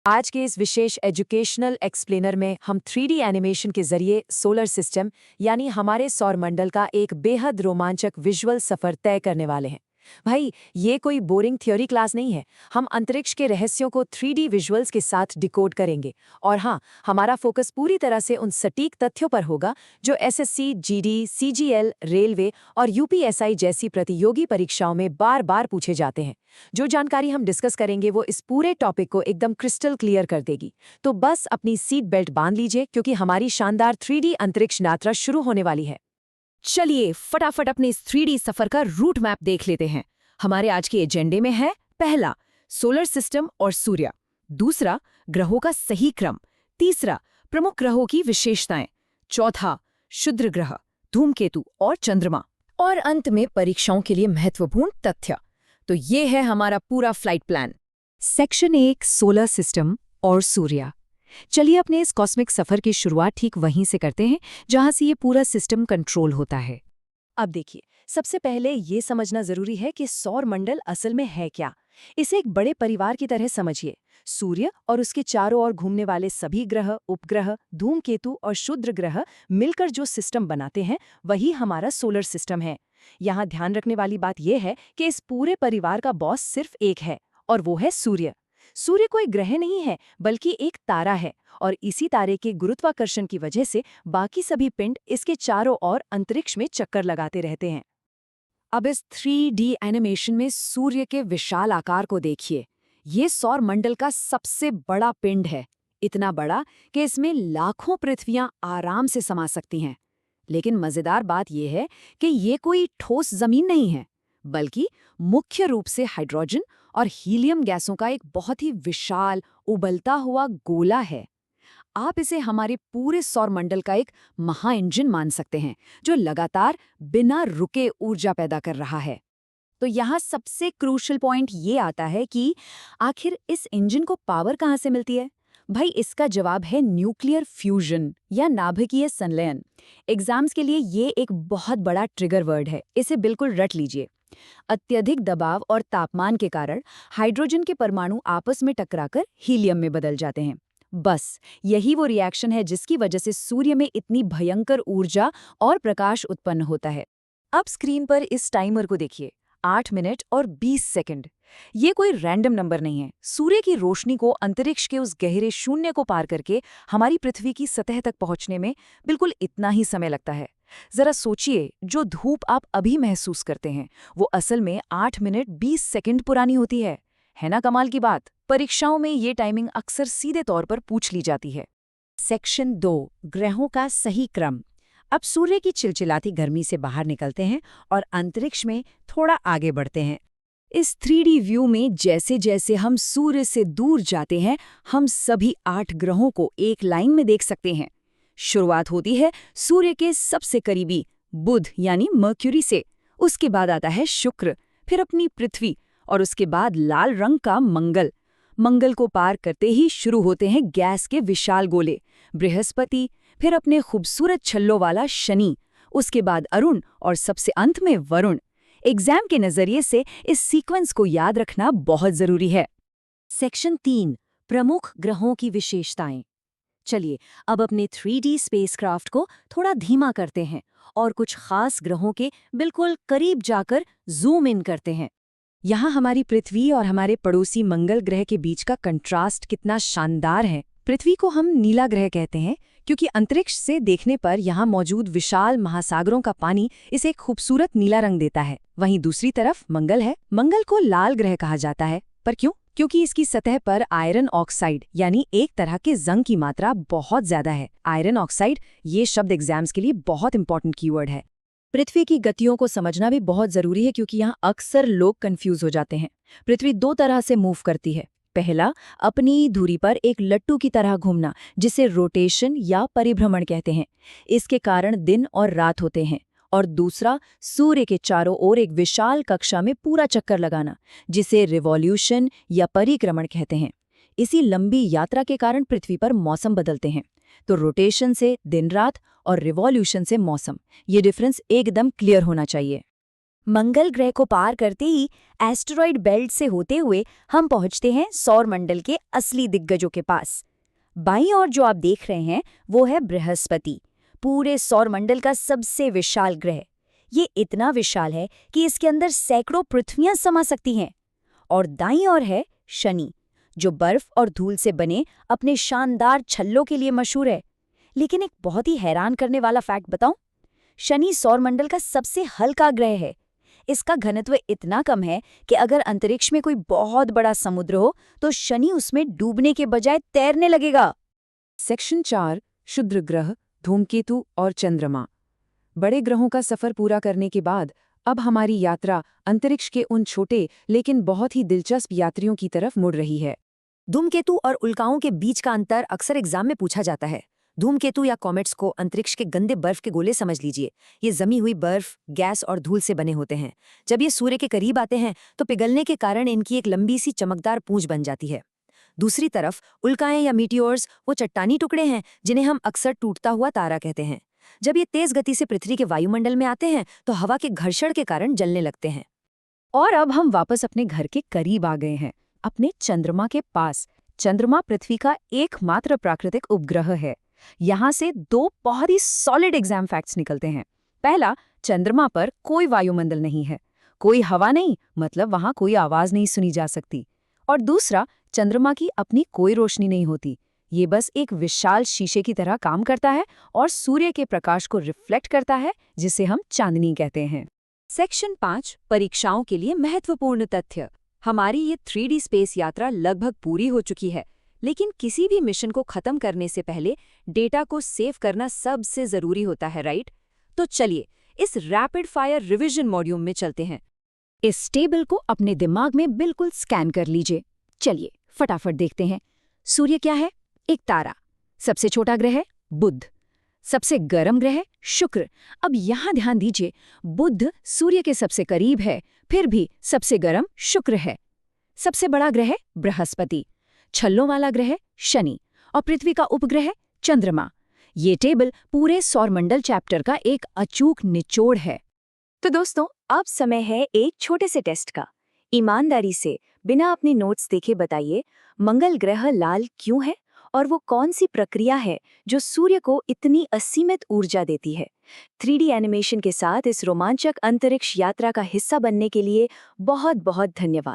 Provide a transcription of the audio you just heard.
आज के इस विशेष एजुकेशनल एक्सप्लेनर में हम 3D एनिमेशन के जरिए सोलर सिस्टम यानी हमारे सौरमंडल का एक बेहद रोमांचक विजुअल सफर तय करने वाले हैं। भाई, ये कोई बोरिंग थ्योरी क्लास नहीं है। हम अंतरिक्ष के रहस्यों को 3D विजुअल्स के साथ डिकोड करेंगे। और हाँ, हमारा फोकस पूरी तरह से उन सटीक तथ्यों पर होगा जो एसएससी, जीडी, सीजीएल, रेलवे और यूपीएसआई जैसी प्रतियोगी परीक्षाओं में बार बार पूछे जाते हैं। जो जानकारी हम डिस्कस करेंगे वो इस पूरे टॉपिक को एकदम क्रिस्टल क्लियर कर देगी। तो बस अपनी सीट बेल्ट बांध लीजिए, क्योंकि हमारी शानदार 3D अंतरिक्ष यात्रा शुरू होने वाली है। चलिए फटाफट अपने इस 3D सफर का रूट मैप देख लेते हैं। हमारे आज के एजेंडे में है पहला, सोलर सिस्टम और सूर्य। दूसरा, ग्रहों का सही क्रम। तीसरा, प्रमुख ग्रहों की विशेषताएं। चौथा, क्षुद्र ग्रह, धूमकेतु और चंद्रमा। और अंत में परीक्षाओं के लिए महत्वपूर्ण तथ्य। तो ये है हमारा पूरा flight plan. Section 1, solar system और सूर्य। चलिए अपने इस कॉस्मिक सफर की शुरुआत ठीक वहीं से करते हैं जहां से ये पूरा सिस्टम कंट्रोल होता है। अब देखिए, सबसे पहले ये समझना जरूरी है कि सौरमंडल असल में है क्या। इसे एक बड़े परिवार की तरह समझिए। सूर्य और उसके चारों ओर घूमने वाले सभी ग्रह, उपग्रह, धूमकेतु और क्षुद्र ग्रह मिलकर जो सिस्टम बनाते हैं, वही हमारा सोलर सिस्टम है। यहाँ ध्यान रखने वाली बात यह है कि इस पूरे परिवार का बॉस सिर्फ एक है, और वो है सूर्य। सूर्य कोई ग्रह नहीं है, बल्कि एक तारा है, और इसी तारे के गुरुत्वाकर्षण की वजह से बाकी सभी पिंड इसके चारों ओर अंतरिक्ष में चक्कर लगाते रहते हैं। अब इस 3D एनिमेशन में सूर्य के विशाल आकार को देखिए। ये सौरमंडल का सबसे बड़ा पिंड है, इतना बड़ा कि इसमें लाखों पृथ्वियां आराम से समा सकती हैं। लेकिन मजेदार बात यह है कि ये कोई ठोस जमीन नहीं है, बल्कि मुख्य रूप से हाइड्रोजन और हीलियम गैसों का एक बहुत ही विशाल उबलता हुआ गोला है। आप इसे हमारे पूरे सौरमंडल का एक महा इंजन मान सकते हैं, जो लगातार बिना रुके ऊर्जा पैदा कर रहा है। तो यहाँ सबसे क्रूशल पॉइंट ये आता है कि आखिर इस इंजन को पावर कहाँ से मिलती है। भाई, इसका जवाब है न्यूक्लियर फ्यूजन या नाभिकीय संलयन। एग्जाम्स के लिए ये एक बहुत बड़ा ट्रिगर वर्ड है, इसे बिल्कुल रट लीजिए। अत्यधिक दबाव और तापमान के कारण हाइड्रोजन के परमाणु आपस में टकराकर हीलियम में बदल जाते हैं। बस यही वो रिएक्शन है जिसकी वजह से सूर्य में इतनी भयंकर ऊर्जा और प्रकाश उत्पन्न होता है। अब स्क्रीन पर इस टाइमर को देखिए, 8 मिनट और 20 सेकंड। ये कोई रैंडम नंबर नहीं है। सूर्य की रोशनी को अंतरिक्ष के उस गहरे शून्य को पार करके हमारी पृथ्वी की सतह तक पहुंचने में बिल्कुल इतना ही समय लगता है। जरा सोचिए, जो धूप आप अभी महसूस करते हैं, वो असल में 8 मिनट 20 सेकंड पुरानी होती है ना कमाल की बात। परीक्षाओं में ये टाइमिंग अक्सर सीधे तौर पर पूछ ली जाती है। सेक्शन 2, ग्रहों का सही क्रम। अब सूर्य की चिलचिलाती गर्मी से बाहर निकलते हैं और अंतरिक्ष में थोड़ा आगे बढ़ते हैं। इस 3D व्यू में जैसे जैसे हम सूर्य से दूर जाते हैं, हम सभी 8 ग्रहों को एक लाइन में देख सकते हैं। शुरुआत होती है सूर्य के सबसे करीबी बुध यानी मर्क्यूरी से, उसके बाद आता है शुक्र, फिर अपनी पृथ्वी, और उसके बाद लाल रंग का मंगल। मंगल को पार करते ही शुरू होते हैं गैस के विशाल गोले, बृहस्पति, फिर अपने खूबसूरत छल्लों वाला शनि, उसके बाद अरुण और सबसे अंत में वरुण। एग्जाम के नजरिए से इस सीक्वेंस को याद रखना बहुत जरूरी है। सेक्शन 3, प्रमुख ग्रहों की विशेषताएं। चलिए अब अपने 3D स्पेसक्राफ्ट को थोड़ा धीमा करते हैं और कुछ खास ग्रहों के बिल्कुल करीब जाकर जूम इन करते हैं। यहाँ हमारी पृथ्वी और हमारे पड़ोसी मंगल ग्रह के बीच का कंट्रास्ट कितना शानदार है। पृथ्वी को हम नीला ग्रह कहते हैं क्योंकि अंतरिक्ष से देखने पर यहाँ मौजूद विशाल महासागरों का पानी इसे एक खूबसूरत नीला रंग देता है। वहीं दूसरी तरफ मंगल है। मंगल को लाल ग्रह कहा जाता है, पर क्यों? क्योंकि इसकी सतह पर आयरन ऑक्साइड यानी एक तरह के जंग की मात्रा बहुत ज्यादा है। आयरन ऑक्साइड, ये शब्द एग्जाम्स के लिए बहुत इंपॉर्टेंट कीवर्ड है। पृथ्वी की गतियों को समझना भी बहुत जरूरी है, क्योंकि यहाँ अक्सर लोग कंफ्यूज हो जाते हैं। पृथ्वी 2 तरह से मूव करती है। पहला, अपनी धुरी पर एक लट्टू की तरह घूमना, जिसे रोटेशन या परिभ्रमण कहते हैं। इसके कारण दिन और रात होते हैं। और दूसरा, सूर्य के चारों ओर एक विशाल कक्षा में पूरा चक्कर लगाना, जिसे रिवॉल्यूशन या परिक्रमण कहते हैं। इसी लंबी यात्रा के कारण पृथ्वी पर मौसम बदलते हैं। तो रोटेशन से दिन रात और रिवॉल्यूशन से मौसम, ये डिफरेंस एकदम क्लियर होना चाहिए। मंगल ग्रह को पार करते ही एस्टेरॉइड बेल्ट से होते हुए हम पहुंचते हैं सौर मंडल के असली दिग्गजों के पास। बाईं ओर जो आप देख रहे हैं वो है बृहस्पति, पूरे सौर मंडल का सबसे विशाल ग्रह। ये इतना विशाल है कि इसके अंदर सैकड़ों पृथ्वियां समा सकती हैं। और दाईं ओर है शनि, जो बर्फ और धूल से बने अपने शानदार छल्लों के लिए मशहूर है। लेकिन एक बहुत ही हैरान करने वाला फैक्ट बताऊं, शनि सौरमंडल का सबसे हल्का ग्रह है। इसका घनत्व इतना कम है कि अगर अंतरिक्ष में कोई बहुत बड़ा समुद्र हो तो शनि उसमें डूबने के बजाय तैरने लगेगा। सेक्शन 4 क्षुद्र ग्रह, धूमकेतु और चंद्रमा। बड़े ग्रहों का सफर पूरा करने के बाद अब हमारी यात्रा अंतरिक्ष के उन छोटे लेकिन बहुत ही दिलचस्प यात्रियों की तरफ मुड़ रही है। धूमकेतु और उल्काओं के बीच का अंतर अक्सर एग्जाम में पूछा जाता है। धूमकेतु या कॉमेट्स को अंतरिक्ष के गंदे बर्फ के गोले समझ लीजिए। ये जमी हुई बर्फ, गैस और धूल से बने होते हैं। जब ये सूर्य के करीब आते हैं तो पिघलने के कारण इनकी एक लंबी सी चमकदार पूंछ बन जाती है। दूसरी तरफ उल्काएं या मीटियोर्स वो चट्टानी टुकड़े हैं जिन्हें हम अक्सर टूटता हुआ तारा कहते हैं। जब ये तेज गति से पृथ्वी के वायुमंडल में आते हैं तो हवा के घर्षण के कारण जलने लगते हैं। और अब हम वापस अपने घर के करीब आ गए हैं, अपने चंद्रमा के पास। चंद्रमा पृथ्वी का एकमात्र प्राकृतिक उपग्रह है। यहाँ से दो बहुत ही सॉलिड एग्जाम फैक्ट्स निकलते हैं। पहला, चंद्रमा पर कोई वायुमंडल नहीं है, कोई हवा नहीं, मतलब वहाँ कोई आवाज नहीं सुनी जा सकती। और दूसरा, चंद्रमा की अपनी कोई रोशनी नहीं होती। ये बस एक विशाल शीशे की तरह काम करता है और सूर्य के प्रकाश को रिफ्लेक्ट करता है, जिसे हम चांदनी कहते हैं। सेक्शन 5 परीक्षाओं के लिए महत्वपूर्ण तथ्य। हमारी ये 3D स्पेस यात्रा लगभग पूरी हो चुकी है, लेकिन किसी भी मिशन को खत्म करने से पहले डेटा को सेव करना सबसे जरूरी होता है, राइट? तो चलिए इस रैपिड फायर रिवीजन मॉड्यूल में चलते हैं। इस टेबल को अपने दिमाग में बिल्कुल स्कैन कर लीजिए। चलिए फटाफट देखते हैं। सूर्य क्या है? एक तारा। सबसे छोटा ग्रह है बुध। सबसे गर्म ग्रह शुक्र। अब यहां ध्यान दीजिए, बुध सूर्य के सबसे करीब है, फिर भी सबसे गर्म शुक्र है। सबसे बड़ा ग्रह बृहस्पति, छल्लों वाला ग्रह शनि और पृथ्वी का उपग्रह चंद्रमा। ये टेबल पूरे सौरमंडल चैप्टर का एक अचूक निचोड़ है। तो दोस्तों, अब समय है एक छोटे से टेस्ट का। ईमानदारी से बिना अपने नोट्स देखे बताइए, मंगल ग्रह लाल क्यों है और वो कौन सी प्रक्रिया है जो सूर्य को इतनी असीमित ऊर्जा देती है। 3D एनिमेशन के साथ इस रोमांचक अंतरिक्ष यात्रा का हिस्सा बनने के लिए बहुत बहुत धन्यवाद।